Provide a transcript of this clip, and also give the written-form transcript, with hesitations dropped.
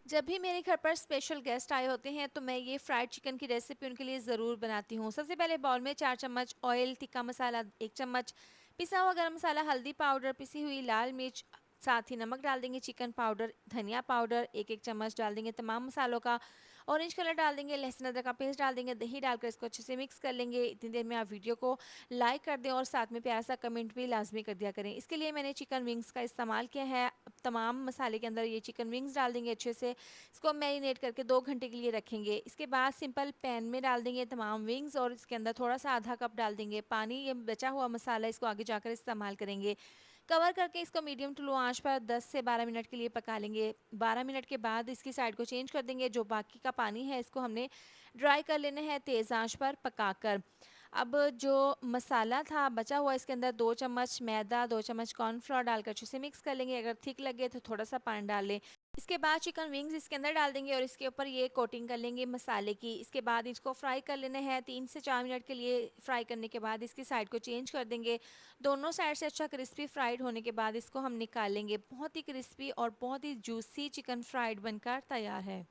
जब भी मेरे घर पर स्पेशल गेस्ट आए होते हैं तो मैं ये फ्राइड चिकन की रेसिपी उनके लिए ज़रूर बनाती हूँ। सबसे पहले बाउल में 4 चम्मच ऑयल, तिक्का मसाला 1 चम्मच, पिसा हुआ गरम मसाला, हल्दी पाउडर, पिसी हुई लाल मिर्च, साथ ही नमक डाल देंगे, चिकन पाउडर, धनिया पाउडर 1-1 चम्मच डाल देंगे तमाम मसालों का, ऑरेंज कलर डाल देंगे, लहसुन अदरक का पेस्ट डाल देंगे, दही डालकर इसको अच्छे से मिक्स कर लेंगे। इतनी देर में आप वीडियो को लाइक कर दें और साथ में प्यारा सा कमेंट भी लाज़मी कर दिया करें। इसके लिए मैंने चिकन विंग्स का इस्तेमाल किया है। अब तमाम मसाले के अंदर ये चिकन विंग्स डाल देंगे अच्छे से, इसको मैरिनेट करके 2 घंटे के लिए रखेंगे। इसके बाद सिंपल पैन में डाल देंगे तमाम विंग्स और इसके अंदर थोड़ा-सा आधा कप डाल देंगे पानी, ये बचा हुआ मसाला इसको आगे जाकर इस्तेमाल करेंगे। कवर करके इसको मीडियम टू लो आँच पर 10 से 12 मिनट के लिए पका लेंगे। 12 मिनट के बाद इसकी साइड को चेंज कर देंगे। जो बाकी का पानी है इसको हमने ड्राई कर लेना है तेज़ आँच पर पकाकर। अब जो मसाला था बचा हुआ इसके अंदर 2 चम्मच मैदा, 2 चम्मच कॉर्नफ्लोर डालकर अच्छे से मिक्स कर लेंगे। अगर थिक लगे तो थोड़ा-सा पानी डाल लें। इसके बाद चिकन विंग्स इसके अंदर डाल देंगे और इसके ऊपर ये कोटिंग कर लेंगे मसाले की। इसके बाद इसको फ्राई कर लेना है 3 से 4 मिनट के लिए। फ्राई करने के बाद इसकी साइड को चेंज कर देंगे। दोनों साइड से अच्छा क्रिस्पी फ्राइड होने के बाद इसको हम निकाल लेंगे। बहुत ही क्रिस्पी और बहुत ही जूसी चिकन फ्राइड बनकर तैयार है।